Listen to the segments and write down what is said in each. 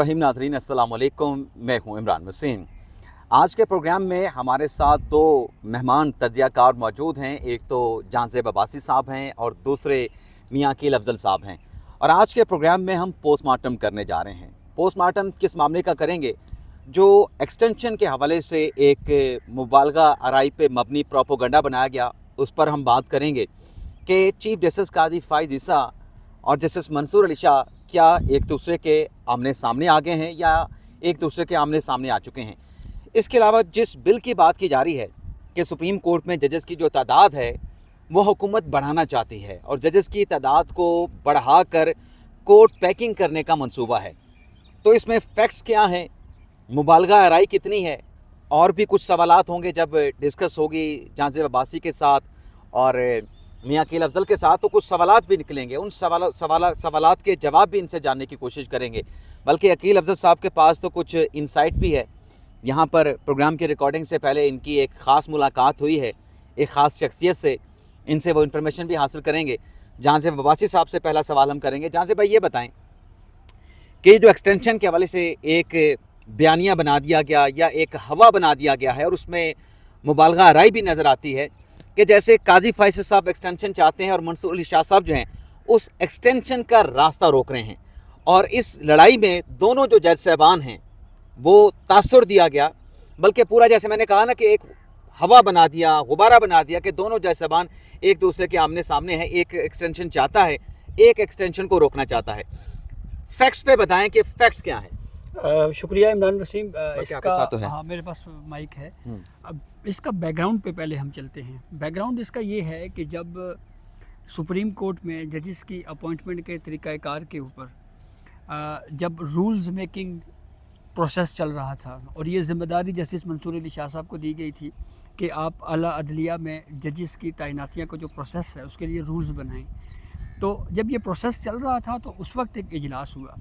रहीम नाज़रीन, अस्सलाम वालेकुम। मैं हूं इमरान वसीम। आज के प्रोग्राम में हमारे साथ दो मेहमान तज्ज़ियाकार मौजूद हैं। एक तो जांज़ेब अब्बासी साहब हैं और दूसरे मियां अकील अफजल साहब हैं। और आज के प्रोग्राम में हम पोस्टमार्टम करने जा रहे हैं। पोस्टमार्टम किस मामले का करेंगे? जो एक्सटेंशन के हवाले से एक मुबालगा आराई पे मबनी प्रोपोगंडा बनाया गया, उस पर हम बात करेंगे कि चीफ जस्टिस काजी फ़ाइज़ ईसा और जस्टिस मंसूर अली शाह क्या एक दूसरे के आमने सामने आ गए हैं या एक दूसरे के आमने सामने आ चुके हैं। इसके अलावा जिस बिल की बात की जा रही है कि सुप्रीम कोर्ट में जजेस की जो तादाद है वो हुकूमत बढ़ाना चाहती है और जजेस की तादाद को बढ़ाकर कोर्ट पैकिंग करने का मंसूबा है, तो इसमें फैक्ट्स क्या हैं, मुबालगा आराई कितनी है, और भी कुछ सवालात होंगे जब डिस्कस होगी जांज़ेब अब्बासी के साथ और मियां अकील अफजल के साथ, तो कुछ सवालात भी निकलेंगे। उन सवालात के जवाब भी इनसे जानने की कोशिश करेंगे। बल्कि अकील अफजल साहब के पास तो कुछ इंसाइट भी है। यहाँ पर प्रोग्राम की रिकॉर्डिंग से पहले इनकी एक ख़ास मुलाकात हुई है एक ख़ास शख्सियत से, इनसे वो इन्फॉर्मेशन भी हासिल करेंगे। जांज़ेब अब्बासी साहब से पहला सवाल हम करेंगे। जांज़ेब भाई, ये बताएँ कि जो एक्सटेंशन के हवाले से एक बयानिया बना दिया गया या एक हवा बना दिया गया है और उसमें मुबालगा आराई भी नज़र आती है कि जैसे काजी फ़ाइज़ साहब एक्सटेंशन चाहते हैं और मंसूर अली शाह साहब जो हैं उस एक्सटेंशन का रास्ता रोक रहे हैं, और इस लड़ाई में दोनों जो जज साहबान हैं वो तासुर दिया गया, बल्कि पूरा जैसे मैंने कहा ना कि एक हवा बना दिया, गुब्बारा बना दिया कि दोनों जज साहबान एक दूसरे के आमने सामने हैं। एक एक्सटेंशन चाहता है, एक एक्सटेंशन को रोकना चाहता है। फैक्ट्स पे बताएं कि फैक्ट्स क्या है। शुक्रिया इमरान वसीम। इसका तो है। हाँ, मेरे पास माइक है। अब इसका बैकग्राउंड पे पहले हम चलते हैं। बैकग्राउंड इसका ये है कि जब सुप्रीम कोर्ट में जजेस की अपॉइंटमेंट के तरीक़ाकार के ऊपर जब रूल्स मेकिंग प्रोसेस चल रहा था और ये ज़िम्मेदारी जस्टिस मंसूर अली शाह साहब को दी गई थी कि आप आला अदलिया में जजेस की तैनातियाँ का जो प्रोसेस है उसके लिए रूल्स बनाएं, तो जब ये प्रोसेस चल रहा था तो उस वक्त एक इजलास हुआ।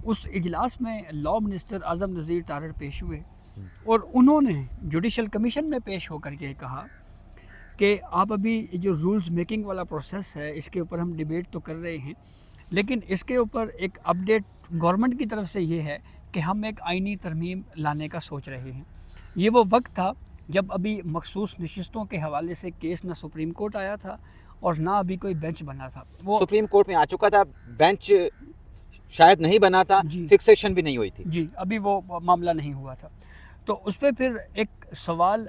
उस इजलास में लॉ मिनिस्टर आज़म नज़ीर तारड़ पेश हुए और उन्होंने जुडिशल कमीशन में पेश होकर के कहा कि आप अभी जो रूल्स मेकिंग वाला प्रोसेस है इसके ऊपर हम डिबेट तो कर रहे हैं, लेकिन इसके ऊपर एक अपडेट गवर्नमेंट की तरफ से ये है कि हम एक आइनी तरमीम लाने का सोच रहे हैं। ये वो वक्त था जब अभी मखसूस नशिस्तों के हवाले से केस ना सुप्रीम कोर्ट आया था और ना अभी कोई बेंच बना था। वो सुप्रीम कोर्ट में आ चुका था, बेंच शायद नहीं बना था, फिक्सेशन भी नहीं हुई थी जी, अभी वो मामला नहीं हुआ था। तो उस पर फिर एक सवाल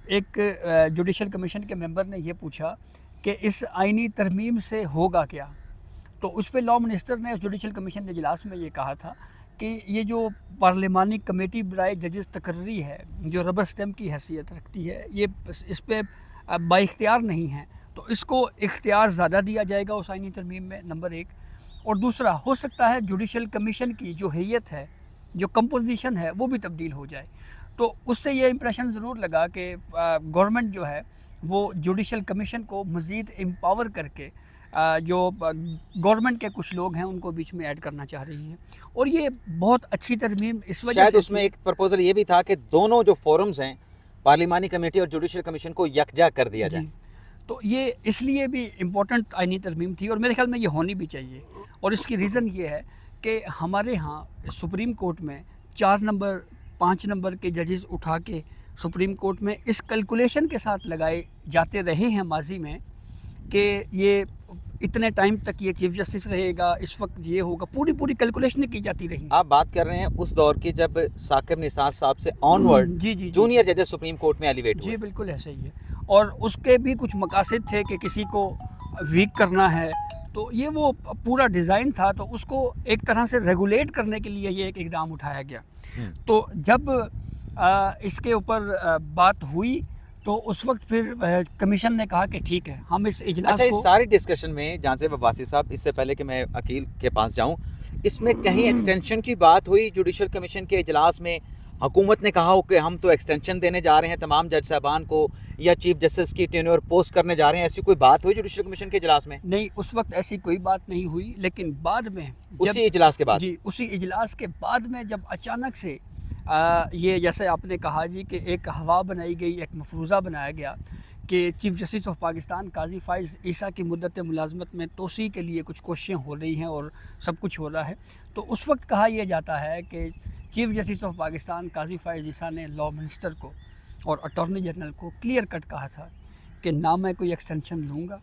एक जुडिशल कमीशन के मेंबर ने ये पूछा कि इस आइनी तरमीम से होगा क्या। तो उस पर लॉ मिनिस्टर ने उस जुडिशल कमीशन के इजलास में ये कहा था कि ये जो पार्लिमानी कमेटी बराए जजेस तकर्री है जो रबर स्टैम्प की हैसियत रखती है, ये इस पर बाइख्तियार नहीं है, तो इसको इख्तियार ज़्यादा दिया जाएगा उस आइनी तरमीम में, नंबर एक। और दूसरा, हो सकता है जुडिशल कमीशन की जो हैयत है, जो कंपोजिशन है, वो भी तब्दील हो जाए। तो उससे ये इम्प्रेशन ज़रूर लगा कि गवर्नमेंट जो है वो जुडिशल कमीशन को मज़ीद एम्पावर करके जो गवर्नमेंट के कुछ लोग हैं उनको बीच में ऐड करना चाह रही है। और ये बहुत अच्छी तरमीम इस वजह शायद से उसमें एक प्रपोजल ये भी था कि दोनों जो फोरम्स हैं, पार्लिमानी कमेटी और जुडिशल कमीशन को यकजा कर दिया जाए। तो ये इसलिए भी इम्पोर्टेंट आइनी तरमीम थी और मेरे ख्याल में ये होनी भी चाहिए। और इसकी रीज़न ये है कि हमारे यहाँ सुप्रीम कोर्ट में 4 नंबर 5 नंबर के जजेस उठा के सुप्रीम कोर्ट में इस कैलकुलेशन के साथ लगाए जाते रहे हैं माजी में कि ये इतने टाइम तक ये चीफ जस्टिस रहेगा, इस वक्त ये होगा, पूरी कैलकुलेशन की जाती रही। आप बात कर रहे हैं उस दौर की जब साकिब निसार साहब से ऑनवर्ड जी जूनियर जजेस सुप्रीम कोर्ट में एलिवेट हुए। जी बिल्कुल ऐसे ही है। और उसके भी कुछ मकासद थे कि किसी को वीक करना है, तो ये वो पूरा डिज़ाइन था, तो उसको एक तरह से रेगुलेट करने के लिए ये एक इकदाम उठाया गया। तो जब इसके ऊपर बात हुई तो उस वक्त फिर कमीशन ने कहा कि ठीक है, हम इस इजलास इस सारी डिस्कशन में जांज़ेब अब्बासी साहब, इससे पहले कि मैं अकील के पास जाऊं, इसमें कहीं एक्सटेंशन की बात हुई जुडिशल कमीशन के इजलास में? हुकूमत ने कहा हो कि हम तो एक्सटेंशन देने जा रहे हैं तमाम जज साहबान को या चीफ जस्टिस की टेन्योर पोस्ट करने जा रहे हैं, ऐसी कोई बात हुई जुडिशल कमीशन के इजलास में? नहीं, उस वक्त ऐसी कोई बात नहीं हुई, लेकिन बाद में उसी इजलास के बाद, जी उसी इजलास के बाद में जब अचानक से ये जैसे आपने कहा जी कि एक हवा बनाई गई, एक मफरूज़ा बनाया गया کہ چیف جسٹس آف پاکستان قاضی فائز عیسیٰ کی مدت ملازمت میں توسیع کے لیے کچھ کوششیں ہو رہی ہیں اور سب کچھ ہو رہا ہے، تو اس وقت کہا یہ جاتا ہے کہ چیف جسٹس آف پاکستان قاضی فائز عیسیٰ نے لاء منسٹر کو اور اٹارنی جنرل کو کلیئر کٹ کہا تھا کہ نہ میں کوئی ایکسٹینشن لوں گا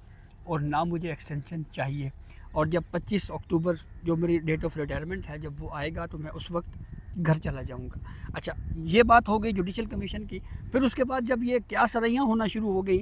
اور نہ مجھے ایکسٹینشن چاہیے، اور جب 25 اکتوبر جو میری ڈیٹ آف ریٹائرمنٹ ہے جب وہ آئے گا تو میں اس وقت گھر چلا جاؤں گا۔ اچھا، یہ بات ہو گئی جوڈیشل کمیشن کی۔ پھر اس کے بعد جب یہ کیا سرائیاں ہونا شروع ہو گئی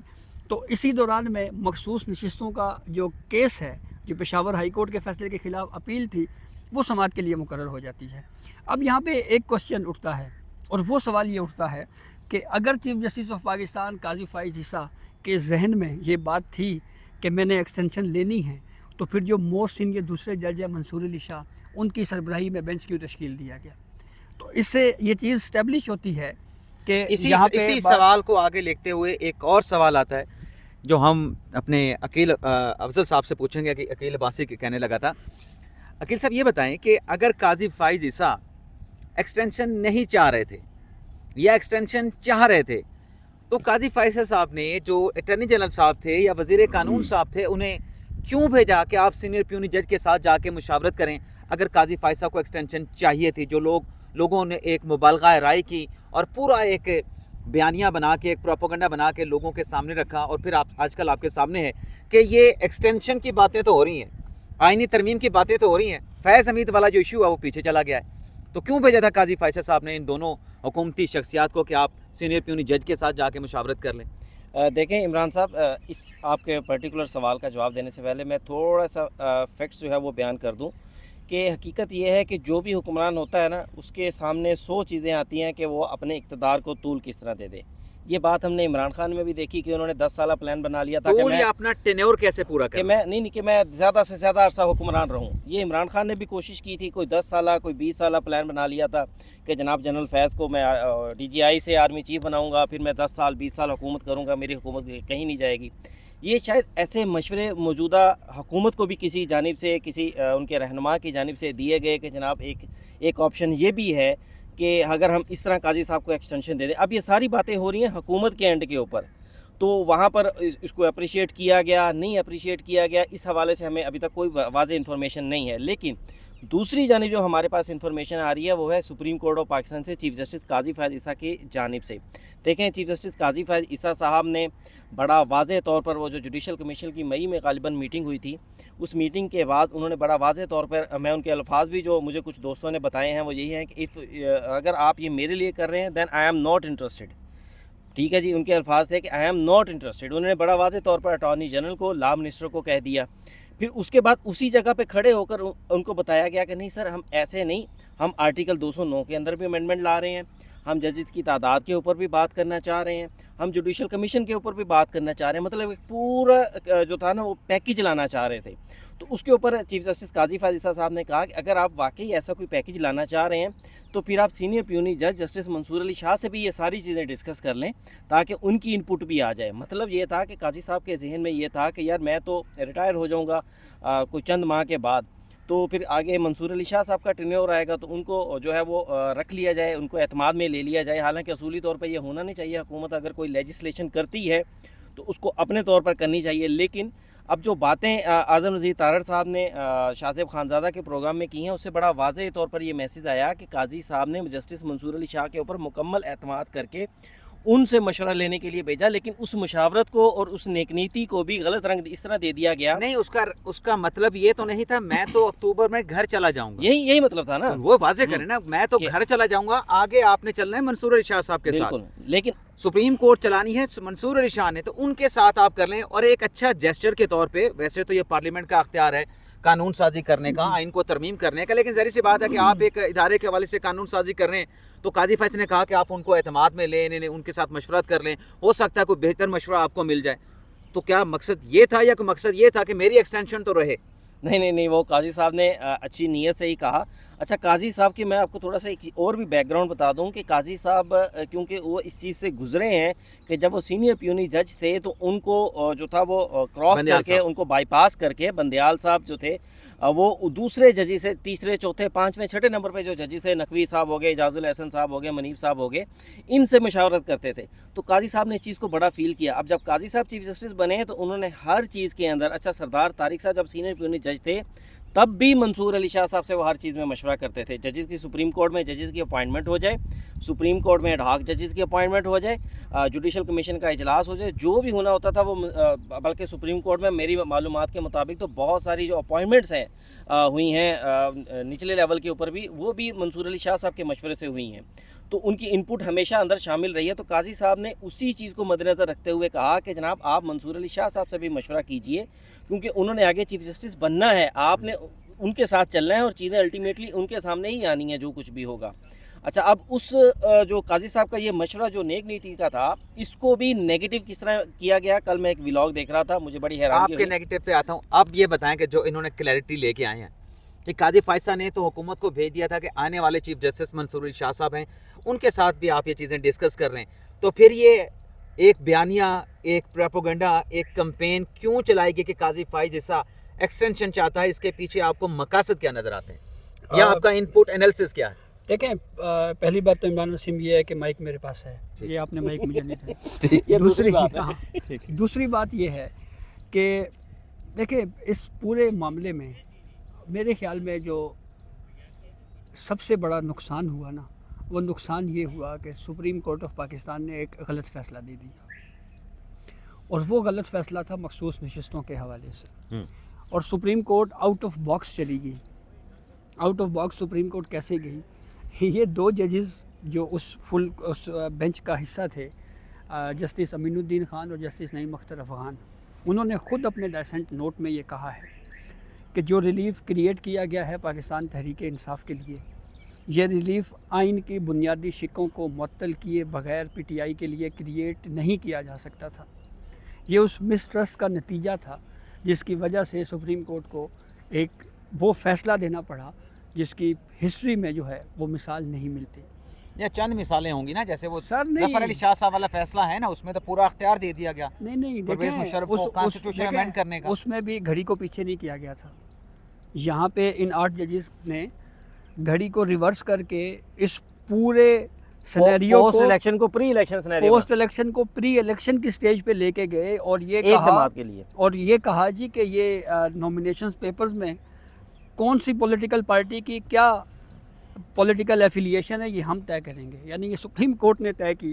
تو اسی دوران میں مخصوص نشستوں کا جو کیس ہے، جو پشاور ہائی کورٹ کے فیصلے کے خلاف اپیل تھی، وہ سماعت کے لیے مقرر ہو جاتی ہے۔ اب یہاں پہ ایک کوشچن اٹھتا ہے، اور وہ سوال یہ اٹھتا ہے کہ اگر چیف جسٹس آف پاکستان قاضی فائز عیسیٰ کے ذہن میں یہ بات تھی کہ میں نے ایکسٹینشن لینی ہے، تو پھر جو موسٹ سینئر دوسرے جج ہیں منصور علی شاہ، ان کی سربراہی میں بینچ کیوں تشکیل دیا گیا؟ تو اس سے یہ چیز اسٹیبلش ہوتی ہے کہ اسی سوال کو آگے لکھتے ہوئے ایک اور سوال آتا ہے جو ہم اپنے عقیل افضل صاحب سے پوچھیں گے کہ عقیل عباسی کہنے لگا تھا۔ عقیل صاحب یہ بتائیں کہ اگر قاضی فائز عیسیٰ ایکسٹینشن نہیں چاہ رہے تھے یا ایکسٹینشن چاہ رہے تھے تو قاضی فائز صاحب نے جو اٹارنی جنرل صاحب تھے یا وزیر قانون صاحب تھے انہیں کیوں بھیجا کہ آپ سینئر پیونی جج کے ساتھ جا کے مشاورت کریں اگر قاضی فائز صاحب کو ایکسٹینشن چاہیے تھی؟ جو لوگوں نے ایک مبالغہ رائے کی اور پورا ایک بیانیہ بنا کے ایک پروپیگنڈا بنا کے لوگوں کے سامنے رکھا، اور پھر آج کل آپ کے سامنے ہے کہ یہ ایکسٹینشن کی باتیں تو ہو رہی ہیں، آئینی ترمیم کی باتیں تو ہو رہی ہیں، فیض حمید والا جو ایشو ہے وہ پیچھے چلا گیا ہے۔ تو کیوں بھیجا تھا قاضی فائز صاحب نے ان دونوں حکومتی شخصیات کو کہ آپ سینئر پیونی جج کے ساتھ جا کے مشاورت کر لیں؟ دیکھیں عمران صاحب، اس آپ کے پرٹیکولر سوال کا جواب دینے سے پہلے میں تھوڑا سا فیکٹس جو ہے وہ بیان کر دوں کہ حقیقت یہ ہے کہ جو بھی حکمران ہوتا ہے نا، اس کے سامنے 100 چیزیں آتی ہیں کہ وہ اپنے اقتدار کو طول کس طرح دے دے۔ یہ بات ہم نے عمران خان میں بھی دیکھی کہ انہوں نے 10 سالہ پلان بنا لیا تھا کہ میں اپنا ٹینیور کیسے پورا کریں، کہ میں زیادہ سے زیادہ عرصہ حکمران رہوں۔ یہ عمران خان نے بھی کوشش کی تھی، کوئی 10 سالہ کوئی 20 سالہ پلان بنا لیا تھا کہ جناب جنرل فیض کو میں DGI سے آرمی چیف بناؤں گا، پھر میں 10 سال 20 سال حکومت کروں گا، میری حکومت کہیں نہیں جائے گی۔ یہ شاید ایسے مشورے موجودہ حکومت کو بھی کسی جانب سے، کسی ان کے رہنما کی جانب سے دیے گئے کہ جناب ایک آپشن یہ بھی ہے کہ اگر ہم اس طرح قاضی صاحب کو ایکسٹینشن دے دیں۔ اب یہ ساری باتیں ہو رہی ہیں حکومت کے اینڈ کے اوپر، تو وہاں پر اس کو اپریشیٹ کیا گیا نہیں اپریشیٹ کیا گیا، اس حوالے سے ہمیں ابھی تک کوئی واضح انفارمیشن نہیں ہے۔ لیکن دوسری جانب جو ہمارے پاس انفارمیشن آ رہی ہے وہ ہے سپریم کورٹ آف پاکستان سے چیف جسٹس قاضی فائز عیسیٰ کی جانب سے۔ دیکھیں، چیف جسٹس قاضی فائز عیسیٰ صاحب نے بڑا واضح طور پر، وہ جو جوڈیشل کمیشن کی مئی میں غالباً میٹنگ ہوئی تھی، اس میٹنگ کے بعد انہوں نے بڑا واضح طور پر، میں ان کے الفاظ بھی جو مجھے کچھ دوستوں نے بتائے ہیں وہ یہی ہیں کہ اگر آپ یہ میرے لیے کر رہے ہیں دین آئی ایم ناٹ انٹرسٹڈ۔ ٹھیک ہے جی، ان کے الفاظ تھے کہ آئی ایم ناٹ انٹرسٹڈ۔ انہوں نے بڑا واضح طور پر اٹارنی جنرل کو، لا منسٹر کو کہہ دیا۔ پھر اس کے بعد اسی جگہ پہ کھڑے ہو کر ان کو بتایا گیا کہ نہیں سر، ہم ایسے نہیں، ہم آرٹیکل 209 کے اندر بھی امینڈمنٹ لا رہے ہیں، ہم ججز کی تعداد کے اوپر بھی بات کرنا چاہ رہے ہیں، ہم جوڈیشل کمیشن کے اوپر بھی بات کرنا چاہ رہے ہیں۔ مطلب ایک پورا جو تھا نا وہ پیکیج لانا چاہ رہے تھے۔ تو اس کے اوپر چیف جسٹس قاضی فائز عیسیٰ صاحب نے کہا کہ اگر آپ واقعی ایسا کوئی پیکیج لانا چاہ رہے ہیں تو پھر آپ سینئر پیونی جج جسٹس منصور علی شاہ سے بھی یہ ساری چیزیں ڈسکس کر لیں تاکہ ان کی انپٹ بھی آ جائے۔ مطلب یہ تھا کہ قاضی صاحب کے ذہن میں یہ تھا کہ یار میں تو ریٹائر ہو جاؤں گا کوئی چند ماہ کے بعد، تو پھر آگے منصور علی شاہ صاحب کا ٹینیور آئے گا تو ان کو جو ہے وہ رکھ لیا جائے، ان کو اعتماد میں لے لیا جائے۔ حالانکہ اصولی طور پر یہ ہونا نہیں چاہیے، حکومت اگر کوئی لیجسلیشن کرتی ہے تو اس کو اپنے طور پر کرنی چاہیے۔ لیکن اب جو باتیں اعظم وزیر تارڑ صاحب نے شاہ زیب خانزادہ کے پروگرام میں کی ہیں، اس سے بڑا واضح طور پر یہ میسیج آیا کہ قاضی صاحب نے جسٹس منصور علی شاہ کے اوپر مکمل اعتماد کر کے ان سے مشورہ لینے کے لیے بھیجا، لیکن اس مشاورت کو اور اس نیک نیتی کو بھی غلط رنگ اس طرح دے دیا گیا۔ نہیں، اس کا مطلب یہ تو نہیں تھا میں تو اکتوبر میں گھر چلا جاؤں گا، یہی مطلب تھا نا، وہ واضح کریں نا، میں تو گھر چلا جاؤں گا، آگے آپ نے چلنا ہے منصور علی شاہ صاحب کے ساتھ، لیکن سپریم کورٹ چلانی ہے منصور علی شاہ نے، تو ان کے ساتھ آپ کر لیں۔ اور ایک اچھا جیسچر کے طور پہ، ویسے تو یہ پارلیمنٹ کا اختیار ہے قانون سازی کرنے کا، آئین کو ترمیم کرنے کا، لیکن ظاہر سی بات ہے کہ آپ ایک ادارے کے حوالے سے قانون سازی کر رہے ہیں، تو قاضی فیصل نے کہا کہ آپ ان کو اعتماد میں لیں، ان کے ساتھ مشورت کر لیں، ہو سکتا ہے کوئی بہتر مشورہ آپ کو مل جائے۔ تو کیا مقصد یہ تھا یا کوئی مقصد یہ تھا کہ میری ایکسٹینشن تو رہے؟ نہیں، وہ قاضی صاحب نے اچھی نیت سے ہی کہا۔ अच्छा, काजी साहब की मैं आपको थोड़ा सा एक और भी बैकग्राउंड बता दूं कि काजी साहब क्योंकि वो इस चीज़ से गुजरे हैं कि जब वो सीनियर प्यूनी जज थे तो उनको जो था वो क्रॉस बंदयाल करके, साहब। उनको बाईपास करके बंदयाल साहब जो थे वो दूसरे जजी से तीसरे चौथे पाँचवें छठे नंबर पे जो जजी से नकवी साहब हो गए, इजाजुल एहसन साहब हो गए, मनीब साहब हो गए, इनसे मशावरत करते थे। तो काजी साहब ने इस चीज़ को बड़ा फील किया। अब जब काजी साहब चीफ जस्टिस बने तो उन्होंने हर चीज़ के अंदर, अच्छा सरदार तारिक साहब जब सीनियर प्यूनी जज थे तब भी मंसूर अली शाह साहब से वो हर चीज़ में मशवरा करते थे। जजेस की सुप्रीम कोर्ट में जजेस की अपॉइंटमेंट हो जाए, सुप्रीम कोर्ट में एडहॉक जजेस की अपॉइंटमेंट हो जाए, जुडिशल कमीशन का इजलास हो जाए, जो भी होना होता था वो बल्कि सुप्रीम कोर्ट में मेरी मालूमात के मुताबिक तो बहुत सारी जो अपॉइंटमेंट्स हैं हुई हैं निचले लेवल के ऊपर भी, वो भी मंसूर अली शाह साहब के मशवरे से हुई हैं। तो उनकी इनपुट हमेशा अंदर शामिल रही है। तो काजी साहब ने उसी चीज़ को मद्देनज़र रखते हुए कहा कि जनाब आप मंसूर अली शाह साहब से भी मशवरा कीजिए, क्योंकि उन्होंने आगे चीफ जस्टिस बनना है, आपने उनके साथ चलना है और चीज़ें अल्टीमेटली उनके सामने ही आनी है जो कुछ भी होगा। अच्छा, अब उस जो काजी साहब का ये मशवरा जो नेक नीति का था, इसको भी नेगेटिव किस तरह किया गया। कल मैं एक व्लॉग देख रहा था, मुझे बड़ी हैरानी आपके हुई। नेगेटिव पे आता हूँ। आप ये बताएं कि जो इन्होंने क्लैरिटी लेके आए हैं कि काजी फायसा ने तो हुकूमत को भेज दिया था कि आने वाले चीफ जस्टिस मंसूर अली शाह साहब हैं, उनके साथ भी आप ये चीज़ें डिस्कस कर रहे हैं, तो फिर ये एक बयानिया, एक प्रोपोगंडा, एक कैंपेन क्यों चलाएगी कि काजी फाइज जैसा एक्सटेंशन चाहता है? इसके पीछे आपको मकासद क्या नजर आते हैं या आपका इनपुट एनालिसिस क्या है? देखें, पहली बात तो इमरान वसीम ये है कि माइक मेरे पास है, ये आपने माइक मुझे नहीं दिया। ठीक, ये दूसरी बात है। हाँ, दूसरी बात ये है कि देखिए इस पूरे मामले में मेरे ख्याल में जो सबसे बड़ा नुकसान हुआ ना, वो नुकसान ये हुआ कि सुप्रीम कोर्ट ऑफ पाकिस्तान ने एक गलत फ़ैसला दे दिया, और वो गलत फ़ैसला था मखसूस नशिस्तों के हवाले से। और supreme court out of box चली गई। Out of box supreme court कैसे गई? ये दो जजेस जो उस बेंच का हिस्सा थे, जस्टिस अमीनुद्दीन ख़ान और जस्टिस नईम अख्तर अफ़गान, उन्होंने ख़ुद अपने डाइसेंट नोट में ये कहा है कि जो रिलीफ क्रिएट किया गया है पाकिस्तान तहरीक इंसाफ के लिए, ये रिलीफ आइन की बुनियादी शिकों को मुअत्तल किए बगैर पीटीआई के लिए क्रिएट नहीं किया जा सकता था। ये उस मिसट्रस्ट का नतीजा था जिसकी वजह से सुप्रीम कोर्ट को एक वो फ़ैसला देना पड़ा जिसकी हिस्ट्री में जो है वो मिसाल नहीं मिलती। या चंद मिसालें होंगी ना, जैसे वो सर नहीं, ज़फ़र अली शाह साहब वाला फैसला है ना, उसमें तो पूरा अख्तियार दे दिया गया नहीं परवेज़ देखें, मुशर्रफ को कॉन्स्टिट्यूशन अमेंड करने का। उसमें भी घड़ी को पीछे नहीं किया गया था। यहाँ पे इन 8 जजेस ने घड़ी को रिवर्स करके इस पूरे सिनेरियो पोस्ट को, इलेक्शन को pre election scenario, post election को प्री इलेक्शन की स्टेज पे लेके गए और ये एक कहा, जमात के लिए, और ये कहा जी कि ये नॉमिनेशंस पेपर्स में कौन सी पॉलिटिकल पार्टी की क्या पॉलिटिकल एफिलिएशन है ये हम तय करेंगे। यानी ये सुप्रीम कोर्ट ने तय की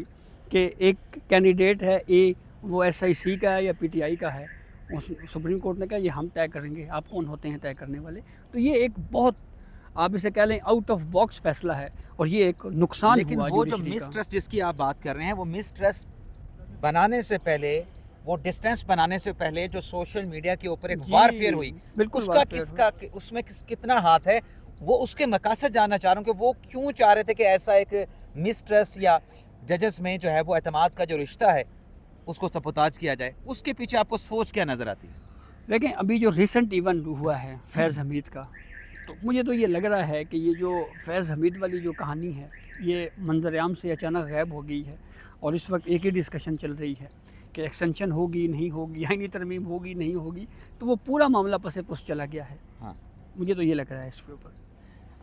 कि एक कैंडिडेट है ए, वो SIC का है या PTI का है, सुप्रीम कोर्ट ने कहा ये हम तय करेंगे, आप कौन होते हैं तय करने वाले। तो ये एक बहुत, आप इसे कह लें, आउट ऑफ बॉक्स फैसला है और ये एक नुकसान लेकिन हुआ वो जो जुडिशरी का। मिसट्रस्ट जिसकी आप बात कर रहे हैं, वो मिसट्रस्ट बनाने से पहले, वो डिस्टेंस बनाने से पहले जो सोशल मीडिया के ऊपर एक जी, वारफेयर हुई, बिल्कुल उसका वारफेयर किसका, उसमें कितना हाथ है, वो उसके मकासद जानना चाह रहा हूँ कि वो क्यों चाह रहे थे कि ऐसा एक मिसट्रस्ट या जजेस में जो है वो एतमाद का जो रिश्ता है उसको सबोताज किया जाए, उसके पीछे आपको सोच क्या नज़र आती है? देखें, अभी जो रिसेंट इवेंट हुआ है फैज़ हमीद का, तो मुझे तो ये लग रहा है कि ये जो फैज़ हमीद वाली जो कहानी है ये मंजर-ए-आम से अचानक गायब हो गई है, और इस वक्त एक ही डिस्कशन चल रही है कि एक्सटेंशन होगी नहीं होगी, आईनी तरमीम होगी नहीं होगी, तो वो पूरा मामला पसे पुस चला गया है। हाँ, मुझे तो ये लग रहा है इसके ऊपर।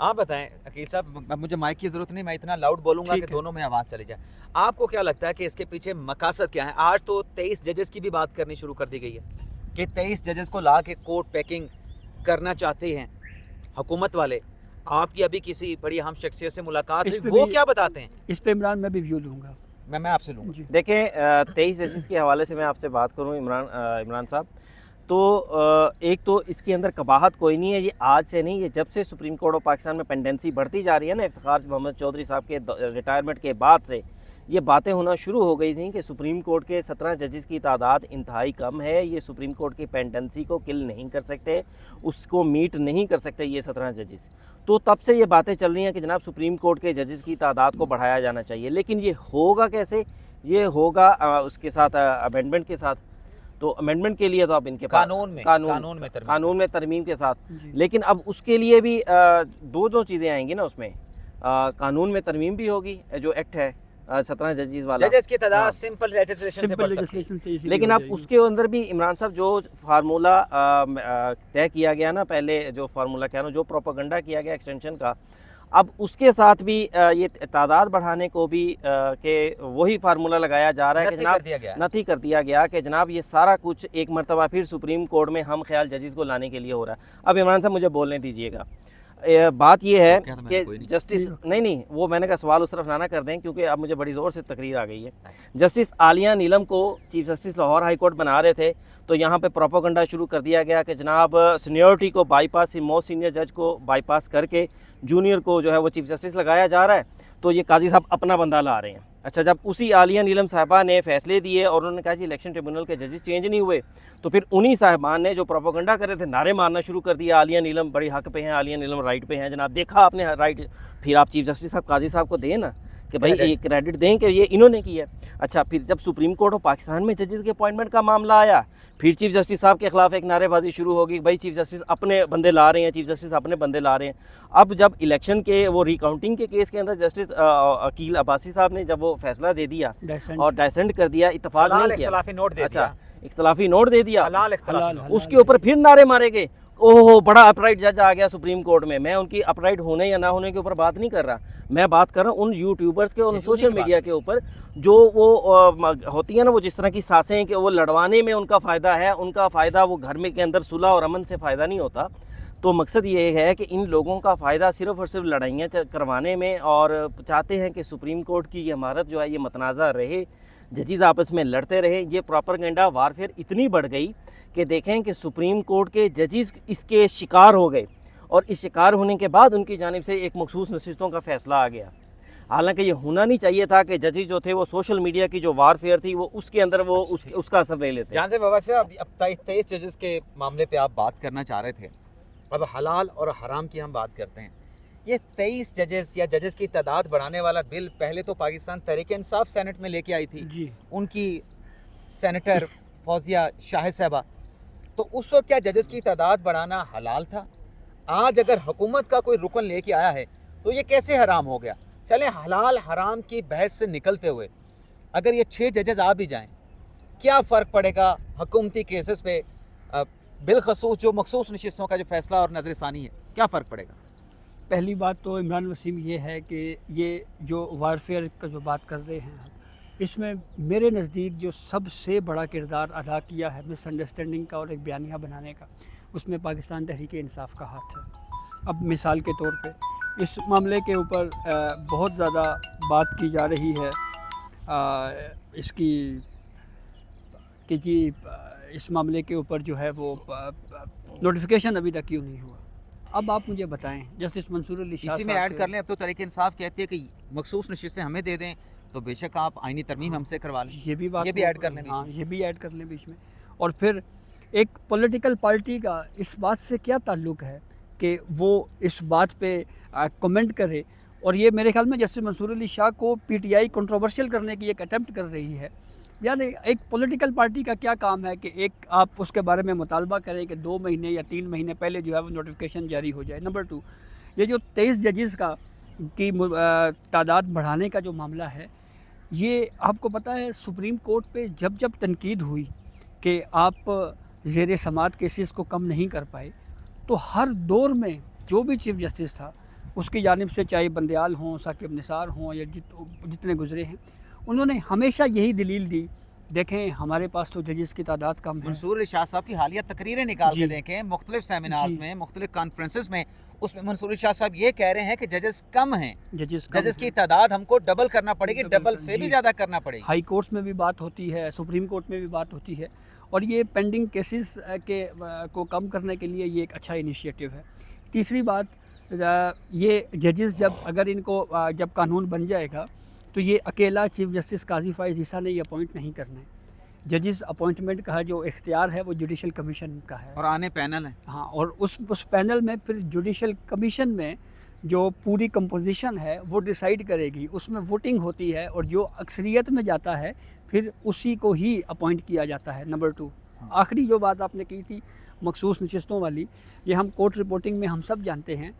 आप बताएं अकील साहब, अब मुझे माइक की ज़रूरत नहीं, मैं इतना लाउड बोलूँगा कि ठीक है। दोनों में आवाज़ चली जाए। आपको क्या लगता है कि इसके पीछे मकासद क्या है? आज तो 23 जजेस की भी बात करनी शुरू कर दी गई है कि 23 जजेस को ला के कोर्ट पैकिंग करना चाहते हैं हुकूमत वाले। आपकी अभी किसी बड़ी अहम शख्सियत से मुलाकात इस हुई, पे वो भी- क्या बताते हैं? इस पे इमरान मैं भी व्यू लूँगा मैं आपसे लूँगा। जी। देखें 23 जजेस के हवाले से मैं आपसे बात करूं इमरान साहब, तो एक तो इसके अंदर कबाहत कोई नहीं है, ये आज से नहीं, ये जब से सुप्रीम कोर्ट ऑफ पाकिस्तान में पेंडेंसी बढ़ती जा रही है ना, इफ्तिखार मोहम्मद चौधरी साहब के रिटायरमेंट के बाद से ये बातें होना शुरू हो गई थी कि सुप्रीम कोर्ट के 17 जजेस की तादाद इंतहाई कम है, ये सुप्रीम कोर्ट की पेंडेंसी को किल नहीं कर सकते, उसको मीट नहीं कर सकते ये 17 जजेस। तो तब से ये बातें चल रही हैं कि जनाब सुप्रीम कोर्ट के जजेस की तादाद को बढ़ाया जाना चाहिए, लेकिन ये होगा कैसे? ये होगा उसके साथ अमेंडमेंट के साथ। تو امینڈمنٹ کے لیے تو اب ان کے پاس قانون میں ترمیم کے ساتھ، لیکن اب اس کے لیے بھی دو چیزیں آئیں گی نا اس میں، قانون میں ترمیم بھی ہوگی جو ایکٹ ہے 17 ججز والا، ججز کی تعداد سمپل لیجسلیشن سے بڑھ سکتی ہے، لیکن اب اس کے اندر بھی عمران صاحب جو فارمولہ طے کیا گیا نا، پہلے جو فارمولہ کیا نا، جو پروپیگنڈا کیا گیا ایکسٹینشن کا، اب اس کے ساتھ بھی یہ تعداد بڑھانے کو بھی کہ وہی فارمولہ لگایا جا رہا ہے کہ جناب نتھی کر دیا گیا کہ جناب یہ سارا کچھ ایک مرتبہ پھر سپریم کورٹ میں ہم خیال ججز کو لانے کے لیے ہو رہا ہے۔ اب عمران صاحب مجھے بولنے دیجیے گا، بات یہ ہے کہ جسٹس نہیں وہ میں نے کہا سوال اس طرف نہ کر دیں کیونکہ اب مجھے بڑی زور سے تقریر آ گئی ہے۔ جسٹس عالیہ نیلم کو chief justice Lahore high court بنا رہے تھے تو یہاں پہ پروپیگنڈا شروع کر دیا گیا کہ جناب سینیورٹی کو بائی پاس، موسٹ سینئر جج کو بائی پاس کر کے جونیئر کو جو ہے وہ چیف جسٹس لگایا جا رہا ہے، تو یہ قاضی صاحب اپنا بندہ لا رہے ہیں۔ اچھا، جب اسی عالیہ نیلم صاحبہ نے فیصلے دیے اور انہوں نے کہا جی الیکشن ٹریبونل کے ججز چینج نہیں ہوئے، تو پھر انہی صاحبان نے جو پروپیگنڈا کر رہے تھے نعرے مارنا شروع کر دیا، عالیہ نیلم بڑی حق پہ ہیں، عالیہ نیلم رائٹ پہ ہیں۔ جناب دیکھا آپ نے رائٹ، پھر آپ چیف جسٹس صاحب قاضی صاحب کو دیں نا کہ بھائی ایک کریڈٹ دیں کہ یہ انہوں نے کیا ہے۔ اچھا، پھر جب سپریم کورٹ آف پاکستان میں ججز کے اپوائنٹمنٹ کا معاملہ آیا، پھر چیف جسٹس صاحب کے خلاف ایک نعرے بازی شروع ہوگی، بھائی چیف جسٹس اپنے بندے لا رہے ہیں، چیف جسٹس اپنے بندے لا رہے ہیں۔ اب جب الیکشن کے وہ ریکاؤنٹنگ کے کیس کے اندر جسٹس عقیل عباسی صاحب نے جب وہ فیصلہ دے دیا اور ڈائسنٹ کر دیا، اتفاق نہیں کیا، اچھا اختلافی نوٹ دے دیا، اس کے اوپر پھر نعرے مارے گئے، اوہ بڑا اپرائٹ جج آ گیا سپریم کورٹ میں۔ میں ان کی اپرائٹ ہونے یا نہ ہونے کے اوپر بات نہیں کر رہا، میں بات کر رہا ہوں ان یوٹیوبرز کے اور ان سوشل میڈیا کے اوپر جو وہ ہوتی ہے نا وہ جس طرح کی سانسیں کہ وہ لڑوانے میں ان کا فائدہ ہے، ان کا فائدہ وہ گھر میں کے اندر صلح اور امن سے فائدہ نہیں ہوتا۔ تو مقصد یہ ہے کہ ان لوگوں کا فائدہ صرف اور صرف لڑائیاں کروانے میں، اور چاہتے ہیں کہ سپریم کورٹ کی یہ عمارت جو ہے یہ متنازع رہے، ججز آپس میں لڑتے رہے۔ یہ پراپرگنڈا وارفیئر اتنی بڑھ گئی کہ دیکھیں کہ سپریم کورٹ کے ججز اس کے شکار ہو گئے، اور اس شکار ہونے کے بعد ان کی جانب سے ایک مخصوص نشستوں کا فیصلہ آ گیا۔ حالانکہ یہ ہونا نہیں چاہیے تھا کہ ججز جو تھے وہ سوشل میڈیا کی جو وارفیئر تھی وہ اس کے اندر وہ اس کا اثر لے لیتے۔ جہاں سے بابا صاحب اب 23 ججز کے معاملے پہ آپ بات کرنا چاہ رہے تھے، اب حلال اور حرام کی ہم بات کرتے ہیں۔ یہ 23 ججز یا ججز کی تعداد بڑھانے والا بل پہلے تو پاکستان تحریک انصاف سینٹ میں لے کے آئی تھی جی، ان کی سینیٹر فوزیہ شاہد صاحبہ، تو اس وقت کیا ججز کی تعداد بڑھانا حلال تھا؟ آج اگر حکومت کا کوئی رکن لے کے آیا ہے تو یہ کیسے حرام ہو گیا؟ چلیں حلال حرام کی بحث سے نکلتے ہوئے اگر یہ 6 ججز آ بھی جائیں، کیا فرق پڑے گا حکومتی کیسز پہ؟ بالخصوص جو مخصوص نشستوں کا جو فیصلہ اور نظر ثانی ہے، کیا فرق پڑے گا؟ پہلی بات تو عمران وسیم یہ ہے کہ یہ جو وارفیئر کا جو بات کر رہے ہیں اس میں میرے نزدیک جو سب سے بڑا کردار ادا کیا ہے مس انڈرسٹینڈنگ کا اور ایک بیانیہ بنانے کا، اس میں پاکستان تحریک انصاف کا ہاتھ ہے۔ اب مثال کے طور پہ اس معاملے کے اوپر بہت زیادہ بات کی جا رہی ہے اس کی کہ جی اس معاملے کے اوپر جو ہے وہ نوٹیفیکیشن ابھی تک کیوں نہیں ہوا۔ اب آپ مجھے بتائیں، جسٹس منصور علی شاہ اسی میں ایڈ کر لیں، اب تو تحریک انصاف کہتی ہے کہ مخصوص نشستیں ہمیں دے دیں تو بے شک آپ آئینی ترمیم ہم سے کروا لیں، یہ بھی بات ایڈ کر لیں۔ ہاں، یہ بھی ایڈ کر لیں بیچ میں۔ اور پھر ایک پولیٹیکل پارٹی کا اس بات سے کیا تعلق ہے کہ وہ اس بات پہ کمنٹ کرے؟ اور یہ میرے خیال میں جسٹس منصور علی شاہ کو پی ٹی آئی کنٹروورشل کرنے کی ایک اٹیمپٹ کر رہی ہے۔ یعنی ایک پولیٹیکل پارٹی کا کیا کام ہے کہ ایک آپ اس کے بارے میں مطالبہ کریں کہ 2 مہینے یا 3 مہینے پہلے جو ہے وہ نوٹیفیکیشن جاری ہو جائے۔ نمبر 2، یہ جو 23 ججز کی تعداد بڑھانے کا جو معاملہ ہے، یہ آپ کو پتہ ہے سپریم کورٹ پہ جب جب تنقید ہوئی کہ آپ زیر سماعت کیسز کو کم نہیں کر پائے، تو ہر دور میں جو بھی چیف جسٹس تھا اس کی جانب سے، چاہے بندیال ہوں، ثاقب نثار ہوں یا جتنے گزرے ہیں، انہوں نے ہمیشہ یہی دلیل دی، دیکھیں ہمارے پاس تو ججز کی تعداد کم ہے۔ منصور علی شاہ صاحب کی حالیہ تقریریں نکال کے دیکھیں، مختلف سیمینارز میں، مختلف کانفرنسز میں، اس میں منصور علی شاہ صاحب یہ کہہ رہے ہیں کہ ججز کم ہیں، ججز کی تعداد ہم کو ڈبل کرنا پڑے گی، ڈبل سے بھی زیادہ کرنا پڑے گی۔ ہائی کورٹس میں بھی بات ہوتی ہے، سپریم کورٹ میں بھی بات ہوتی ہے، اور یہ پینڈنگ کیسز کو کم کرنے کے لیے یہ ایک اچھا انیشیٹو ہے۔ تیسری بات، یہ ججز جب اگر ان کو جب قانون بن جائے گا تو یہ اکیلا چیف جسٹس قاضی فائز عیسیٰ نے یہ اپوائنٹ نہیں کرنا ہے۔ ججز اپوائنٹمنٹ کا جو اختیار ہے وہ جوڈیشل کمیشن کا ہے، اور آنے پینل ہے۔ ہاں، اور اس پینل میں پھر جوڈیشل کمیشن میں جو پوری کمپوزیشن ہے وہ ڈیسائیڈ کرے گی، اس میں ووٹنگ ہوتی ہے، اور جو اکثریت میں جاتا ہے پھر اسی کو ہی اپوائنٹ کیا جاتا ہے۔ نمبر 2، आखिरी जो बात आपने की थी मखसूस नशिस्तों वाली, ये हम कोर्ट रिपोर्टिंग में हम सब जानते हैं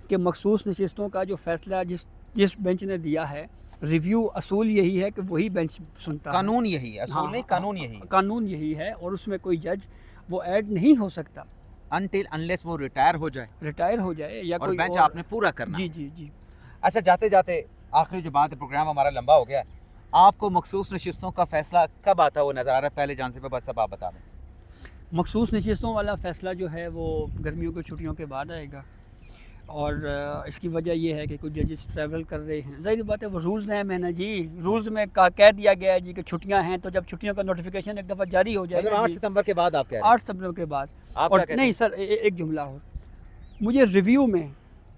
कि मखसूस नशिस्तों का जो फैसला जिस बेंच ने दिया है, रिव्यू असूल यही है कि वही बेंच सुनता है। कानून यही है, असूल नहीं, कानून यही है। कानून यही है, और उसमें कोई जज वो ऐड नहीं हो सकता अनटिल अनलेस वो रिटायर हो जाए रिटायर हो जाए या और कोई बेंच और। आपने पूरा करना। जी जी जी। अच्छा, जाते जाते आखिरी जो बात है, प्रोग्राम हमारा लंबा हो गया है, आपको मखसूस नशिस्तों का फैसला कब आता है वो नज़र आ रहा है? पहले जान से बस सब आप बता दें। मखसूस नशिस्तों वाला फ़ैसला जो है वो गर्मियों की छुट्टियों के बाद आएगा, और इसकी वजह ये है कि कुछ जजेस ट्रैवल कर रहे हैं। ज़ाहिर बात है, वो रूल्स हैं मैंने जी, रूल्स में कह दिया गया है जी कि छुट्टियां हैं, तो जब छुट्टियों का नोटिफिकेशन एक दफ़ा जारी हो जाएगा, 8 सितंबर के बाद आप कह रहे हैं? 8 सितंबर के बाद। आप और क्या कहते नहीं सर, एक जुमला और, मुझे रिव्यू में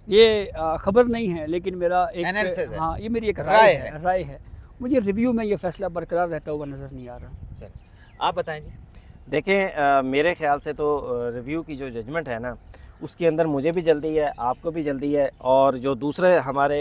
ये खबर नहीं है, लेकिन मेरा Analysis एक है। हाँ, ये मेरी एक राय राय है। मुझे रिव्यू में ये फ़ैसला बरकरार रहता हुआ नज़र नहीं आ रहा। चलिए, आप बताएं जी। देखें, मेरे ख्याल से तो रिव्यू की जो जजमेंट है ना, उसके अंदर मुझे भी जल्दी है, आपको भी जल्दी है, और जो दूसरे हमारे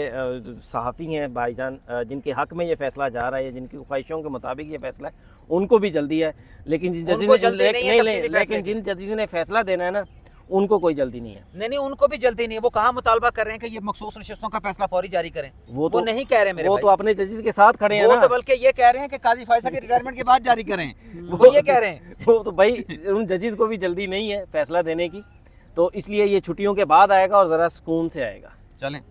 सहाफ़ी हैं भाईजान, जिनके हक़ में ये फ़ैसला जा रहा है, जिनकी ख्वाहिशों के मुताबिक ये फ़ैसला है, उनको भी जल्दी है। लेकिन जिन जजेस उनको जल्दी नहीं है तफसीली फैसले लेकिन जिन जजेस ने फ़ैसला देना है ना, उनको कोई जल्दी नहीं है। नहीं, उनको भी जल्दी नहीं है। वो कहाँ मुतालबा कर रहे हैं कि ये मखसूस नशिस्तों का फैसला फौरी जारी करें? वो तो नहीं कह रहे मेरे वो भाई। तो अपने जजेस के साथ खड़े हैं वो ना। तो बल्कि ये कह रहे हैं कि काजी फायसा के रिटायरमेंट के बाद जारी करें। वो ये कह रहे हैं। वो तो भाई उन जजेस को भी जल्दी नहीं है फ़ैसला देने की, तो इसलिए ये छुट्टियों के बाद आएगा और ज़रा सुकून से आएगा। चलें,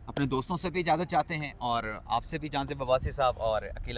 अपने दोस्तों से भी इजाज़त चाहते हैं और आपसे भी, जान से बवासी साहब और अकील